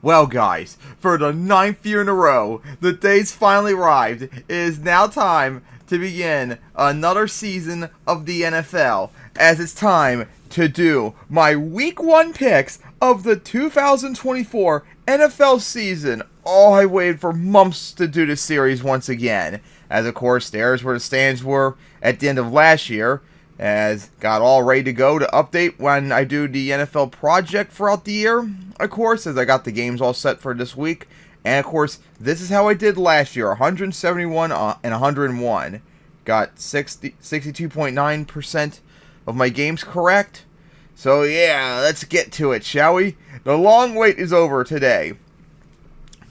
Well, guys, for the 9th year in a row, the day's finally arrived. It is now time to begin another season of the NFL, as it's time to do my Week 1 picks of the 2024 NFL season. Oh, I waited for months to do this series once again, as of course, there's where the stands were at the end of last year, as got all ready to go to update when I do the NFL project throughout the year, of course, as I got the games all set for this week. And of course, this is how I did last year, 171 and 101. Got 62.9% of my games correct. So yeah, let's get to it, shall we? The long wait is over today,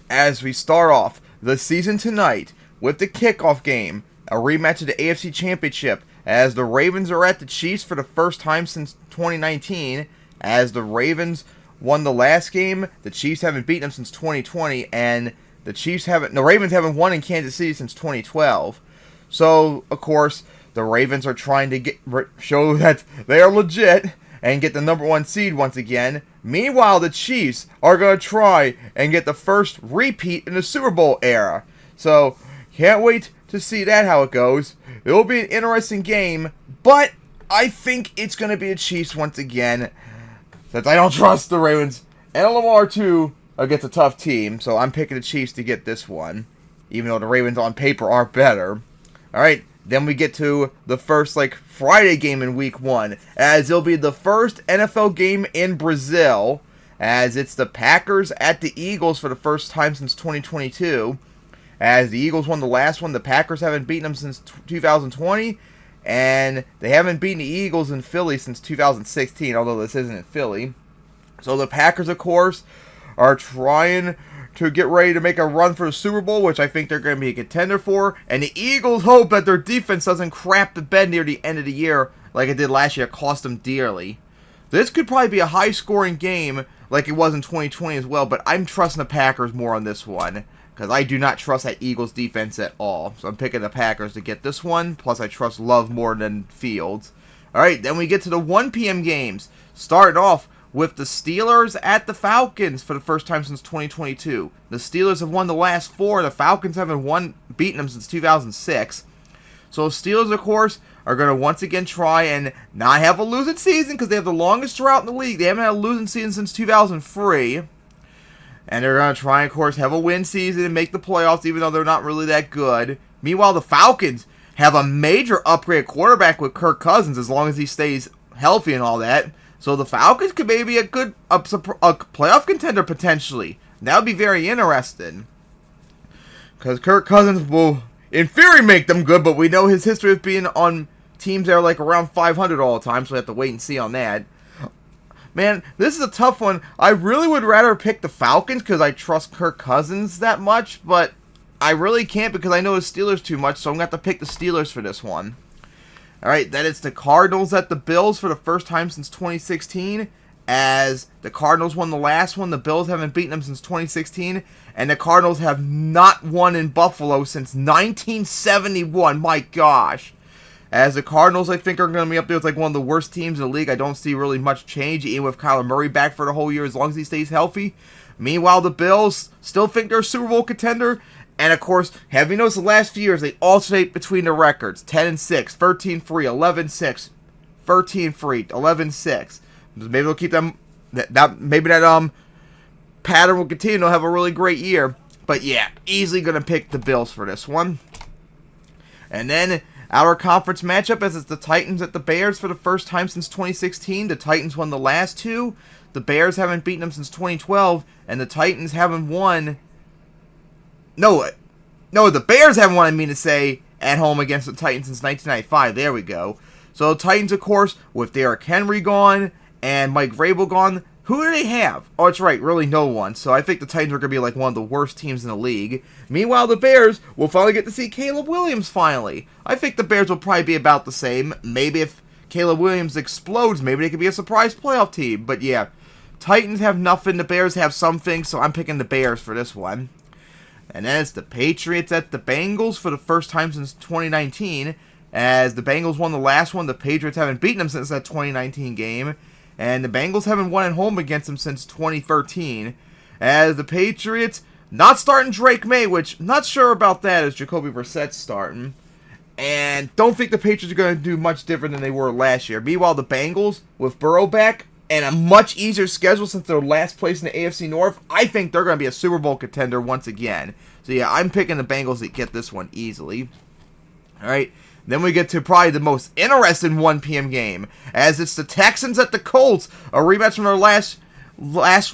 as we start off the season tonight with the kickoff game, a rematch of the AFC Championship, as the Ravens are at the Chiefs for the first time since 2019, as the Ravens won the last game. The Chiefs haven't beaten them since 2020, and the Ravens haven't won in Kansas City since 2012. So, of course, the Ravens are trying to show that they are legit and get the number 1 seed once again. Meanwhile, the Chiefs are going to try and get the first repeat in the Super Bowl era. So, can't wait to see that, how it goes. It'll be an interesting game, but I think it's going to be the Chiefs once again, since I don't trust the Ravens. And Lamar, too, against a tough team, so I'm picking the Chiefs to get this one, even though the Ravens on paper are better. Alright, then we get to the first, Friday game in Week 1, as it'll be the first NFL game in Brazil, as it's the Packers at the Eagles for the first time since 2022. As the Eagles won the last one, the Packers haven't beaten them since 2020, and they haven't beaten the Eagles in Philly since 2016, although this isn't in Philly. So the Packers, of course, are trying to get ready to make a run for the Super Bowl, which I think they're going to be a contender for, and the Eagles hope that their defense doesn't crap the bed near the end of the year like it did last year. It cost them dearly. This could probably be a high-scoring game like it was in 2020 as well, but I'm trusting the Packers more on this one, because I do not trust that Eagles defense at all. So I'm picking the Packers to get this one. Plus, I trust Love more than Fields. Alright, then we get to the 1 p.m. games. Starting off with the Steelers at the Falcons for the first time since 2022. The Steelers have won the last 4. The Falcons haven't beaten them since 2006. So the Steelers, of course, are going to once again try and not have a losing season, because they have the longest drought in the league. They haven't had a losing season since 2003. And they're going to try, of course, have a win season and make the playoffs, even though they're not really that good. Meanwhile, the Falcons have a major upgrade quarterback with Kirk Cousins, as long as he stays healthy and all that. So the Falcons could maybe be a good a playoff contender, potentially. That would be very interesting, because Kirk Cousins will, in theory, make them good, but we know his history of being on teams that are around 500 all the time, so we have to wait and see on that. Man, this is a tough one. I really would rather pick the Falcons because I trust Kirk Cousins that much, but I really can't because I know the Steelers too much, so I'm going to have to pick the Steelers for this one. Alright, then it's the Cardinals at the Bills for the first time since 2016, as the Cardinals won the last one. The Bills haven't beaten them since 2016, and the Cardinals have not won in Buffalo since 1971. My gosh. As the Cardinals, I think, are going to be up there with one of the worst teams in the league. I don't see really much change, even with Kyler Murray back for the whole year, as long as he stays healthy. Meanwhile, the Bills still think they're a Super Bowl contender. And, of course, have you noticed the last few years, they alternate between the records. 10-6, 13-3, 11-6, 13-3, 11-6. Maybe they'll keep them, maybe that pattern will continue. They'll have a really great year. But, yeah, easily going to pick the Bills for this one. And then our conference matchup, as it's the Titans at the Bears for the first time since 2016. The Titans won the last 2. The Bears haven't beaten them since 2012. And the Titans haven't won. No, the Bears haven't won, at home against the Titans since 1995. There we go. So the Titans, of course, with Derrick Henry gone and Mike Vrabel gone, who do they have? Oh, that's right, really no one. So I think the Titans are going to be one of the worst teams in the league. Meanwhile, the Bears will finally get to see Caleb Williams finally. I think the Bears will probably be about the same. Maybe if Caleb Williams explodes, maybe they could be a surprise playoff team. But yeah, Titans have nothing, the Bears have something, so I'm picking the Bears for this one. And then it's the Patriots at the Bengals for the first time since 2019. As the Bengals won the last one, the Patriots haven't beaten them since that 2019 game. And the Bengals haven't won at home against them since 2013. As the Patriots not starting Drake May, which not sure about that as Jacoby Brissett's starting. And don't think the Patriots are going to do much different than they were last year. Meanwhile, the Bengals, with Burrow back and a much easier schedule since they're last place in the AFC North, I think they're going to be a Super Bowl contender once again. So yeah, I'm picking the Bengals to get this one easily. Alright, then we get to probably the most interesting 1 p.m. game, as it's the Texans at the Colts, a rematch from their last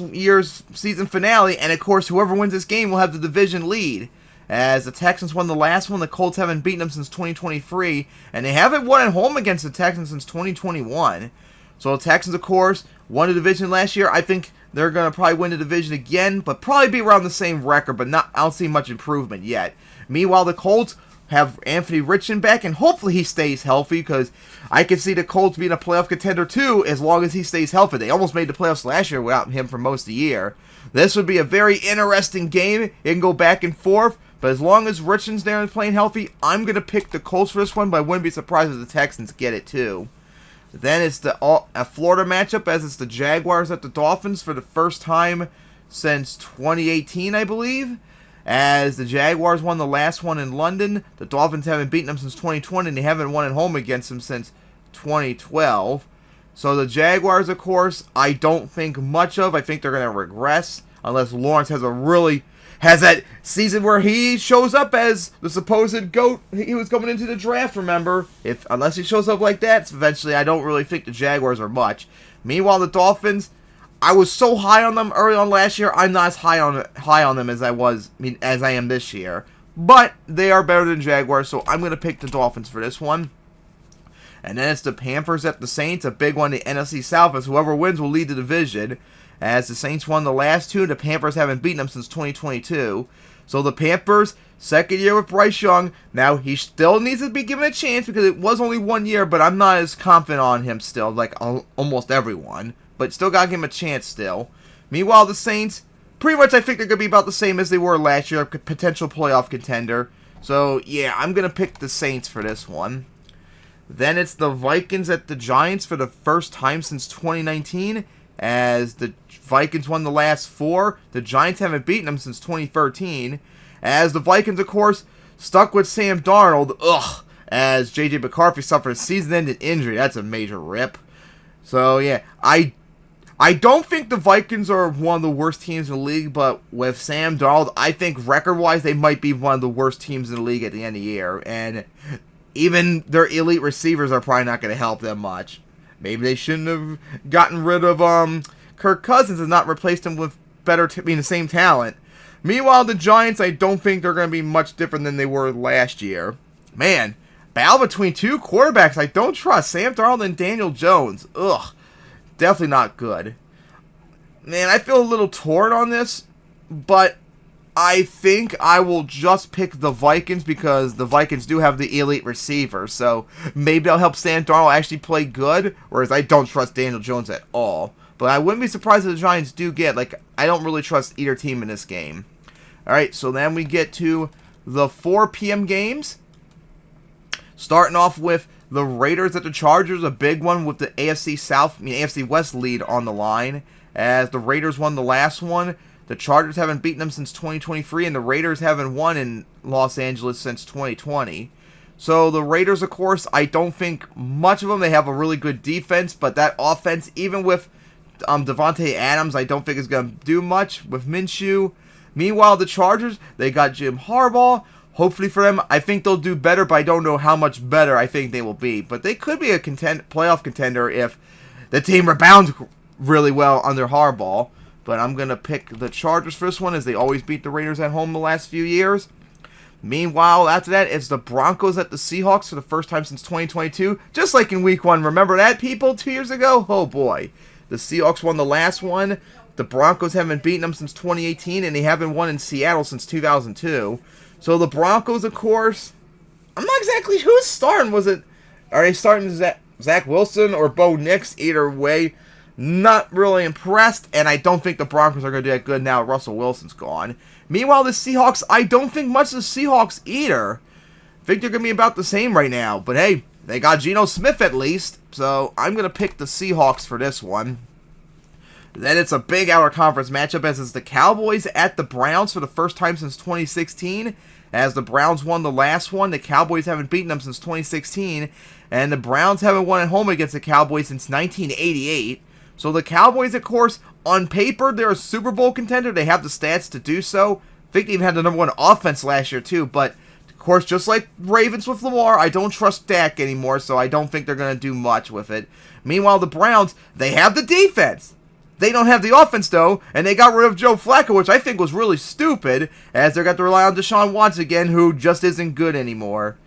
year's season finale, and of course, whoever wins this game will have the division lead. As the Texans won the last one, the Colts haven't beaten them since 2023, and they haven't won at home against the Texans since 2021. So the Texans, of course, won the division last year. I think they're going to probably win the division again, but probably be around the same record, but I don't see much improvement yet. Meanwhile, the Colts have Anthony Richardson back, and hopefully he stays healthy, because I can see the Colts being a playoff contender too, as long as he stays healthy. They almost made the playoffs last year without him for most of the year. This would be a very interesting game. It can go back and forth, but as long as Richardson's there and playing healthy, I'm going to pick the Colts for this one, but I wouldn't be surprised if the Texans get it too. Then it's a Florida matchup, as it's the Jaguars at the Dolphins for the first time since 2018, I believe. As the Jaguars won the last one in London, the Dolphins haven't beaten them since 2020, and they haven't won at home against them since 2012. So the Jaguars, of course, I don't think much of. I think they're going to regress, unless Lawrence has that season where he shows up as the supposed GOAT he was coming into the draft, remember? Unless he shows up like that, eventually I don't really think the Jaguars are much. Meanwhile, the Dolphins, I was so high on them early on last year. I'm not as high on them as I am this year. But they are better than Jaguars, so I'm going to pick the Dolphins for this one. And then it's the Panthers at the Saints, a big one in the NFC South, as whoever wins will lead the division. As the Saints won the last two, the Panthers haven't beaten them since 2022. So the Panthers, second year with Bryce Young. Now, he still needs to be given a chance because it was only 1 year, but I'm not as confident on him still, like almost everyone. But still got to give him a chance still. Meanwhile, the Saints, pretty much I think they're going to be about the same as they were last year, a potential playoff contender. So, yeah, I'm going to pick the Saints for this one. Then it's the Vikings at the Giants for the first time since 2019. As the Vikings won the last 4, the Giants haven't beaten them since 2013. As the Vikings, of course, stuck with Sam Darnold. As J.J. McCarthy suffered a season-ending injury. That's a major rip. So, yeah, I don't think the Vikings are one of the worst teams in the league, but with Sam Darnold, I think record-wise they might be one of the worst teams in the league at the end of the year. And even their elite receivers are probably not going to help them much. Maybe they shouldn't have gotten rid of Kirk Cousins and not replaced him with the same talent. Meanwhile, the Giants, I don't think they're going to be much different than they were last year. Man, battle between two quarterbacks I don't trust, Sam Darnold and Daniel Jones. Definitely not good. Man, I feel a little torn on this, but I think I will just pick the Vikings because the Vikings do have the elite receiver. So maybe that'll help Sam Darnold actually play good, whereas I don't trust Daniel Jones at all. But I wouldn't be surprised if the Giants do I don't really trust either team in this game. Alright, so then we get to the 4 p.m. games. Starting off with the Raiders at the Chargers, a big one with the AFC West lead on the line. As the Raiders won the last one. The Chargers haven't beaten them since 2023, and the Raiders haven't won in Los Angeles since 2020. So the Raiders, of course, I don't think much of them. They have a really good defense, but that offense, even with Devontae Adams, I don't think is going to do much with Minshew. Meanwhile, the Chargers, they got Jim Harbaugh. Hopefully for them, I think they'll do better, but I don't know how much better I think they will be. But they could be a playoff contender if the team rebounds really well under Harbaugh. But I'm going to pick the Chargers for this one, as they always beat the Raiders at home the last few years. Meanwhile, after that, it's the Broncos at the Seahawks for the first time since 2022. Just like in Week 1. Remember that, people, 2 years ago? Oh, boy. The Seahawks won the last one. The Broncos haven't beaten them since 2018, and they haven't won in Seattle since 2002. So the Broncos, of course, I'm not exactly who's starting. Are they starting Zach Wilson or Bo Nix? Either way, not really impressed, and I don't think the Broncos are going to do that good now Russell Wilson's gone. Meanwhile, the Seahawks, I don't think much of the Seahawks either. I think they're going to be about the same right now. But hey, they got Geno Smith at least, so I'm going to pick the Seahawks for this one. Then it's a big outer conference matchup as it's the Cowboys at the Browns for the first time since 2016. As the Browns won the last one, the Cowboys haven't beaten them since 2016. And the Browns haven't won at home against the Cowboys since 1988. So the Cowboys, of course, on paper, they're a Super Bowl contender. They have the stats to do so. I think they even had the #1 offense last year, too. But, of course, just like Ravens with Lamar, I don't trust Dak anymore, so I don't think they're going to do much with it. Meanwhile, the Browns, they have the defense. They don't have the offense, though, and they got rid of Joe Flacco, which I think was really stupid, as they're got to rely on Deshaun Watson again, who just isn't good anymore.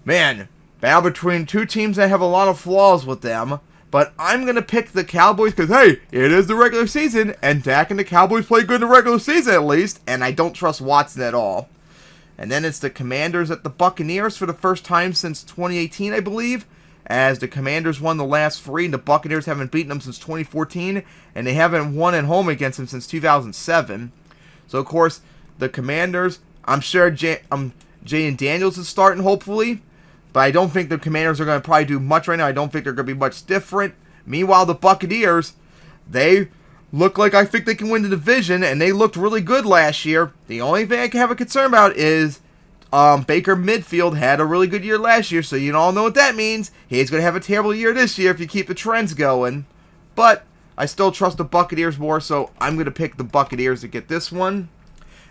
Man, battle between two teams that have a lot of flaws with them, but I'm going to pick the Cowboys because, hey, it is the regular season, and Dak and the Cowboys play good in the regular season at least, and I don't trust Watson at all. And then it's the Commanders at the Buccaneers for the first time since 2018, I believe, as the Commanders won the last 3, and the Buccaneers haven't beaten them since 2014, and they haven't won at home against them since 2007. So, of course, the Commanders, I'm sure Jaden Daniels is starting, hopefully, but I don't think the Commanders are going to probably do much right now. I don't think they're going to be much different. Meanwhile, the Buccaneers, they look like I think they can win the division, and they looked really good last year. The only thing I can have a concern about is Baker Mayfield had a really good year last year, so you all know what that means. He's going to have a terrible year this year if you keep the trends going. But I still trust the Buccaneers more, so I'm going to pick the Buccaneers to get this one.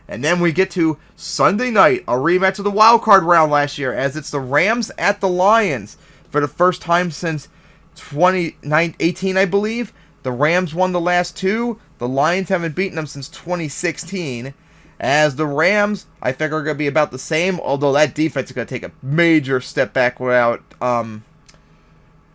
And then we get to Sunday night, a rematch of the wild card round last year, as it's the Rams at the Lions for the first time since 2018, I believe. The Rams won the last 2. The Lions haven't beaten them since 2016. As the Rams, I think, are going to be about the same, although that defense is going to take a major step back without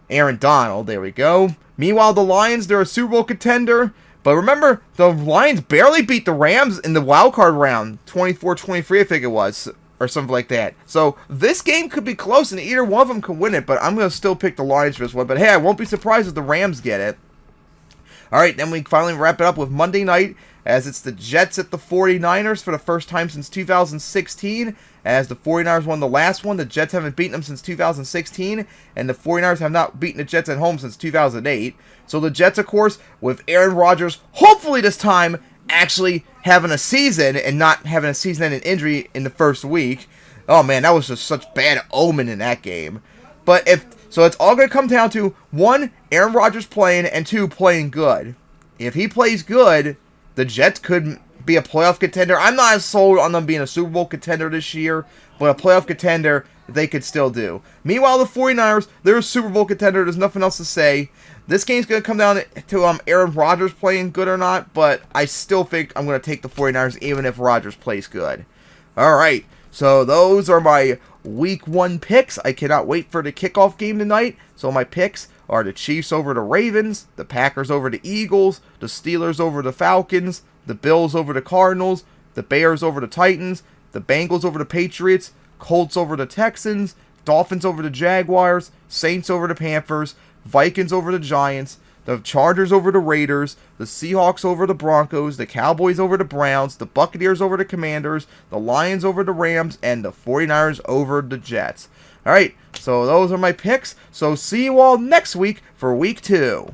Aaron Donald. There we go. Meanwhile, the Lions, they're a Super Bowl contender. But remember, the Lions barely beat the Rams in the wild card round, 24-23, I think it was, or something like that. So this game could be close, and either one of them could win it, but I'm going to still pick the Lions for this one. But hey, I won't be surprised if the Rams get it. All right, then we finally wrap it up with Monday night, as it's the Jets at the 49ers for the first time since 2016. As the 49ers won the last one, the Jets haven't beaten them since 2016, and the 49ers have not beaten the Jets at home since 2008. So the Jets, of course, with Aaron Rodgers, hopefully this time, actually having a season and not having a season-ending injury in the first week. Oh man, that was just such bad omen in that game. But so it's all going to come down to, 1, Aaron Rodgers playing, and 2, playing good. If he plays good, the Jets could be a playoff contender. I'm not as sold on them being a Super Bowl contender this year, but a playoff contender they could still do. Meanwhile, the 49ers, they're a Super Bowl contender. There's nothing else to say. This game's going to come down to Aaron Rodgers playing good or not, but I still think I'm going to take the 49ers even if Rodgers plays good. All right, so those are my Week 1 picks. I cannot wait for the kickoff game tonight. So my picks are the Chiefs over the Ravens, the Packers over the Eagles, the Steelers over the Falcons, the Bills over the Cardinals, the Bears over the Titans, the Bengals over the Patriots, Colts over the Texans, Dolphins over the Jaguars, Saints over the Panthers, Vikings over the Giants, the Chargers over the Raiders, the Seahawks over the Broncos, the Cowboys over the Browns, the Buccaneers over the Commanders, the Lions over the Rams, and the 49ers over the Jets. Alright, so those are my picks. So see you all next week for Week 2.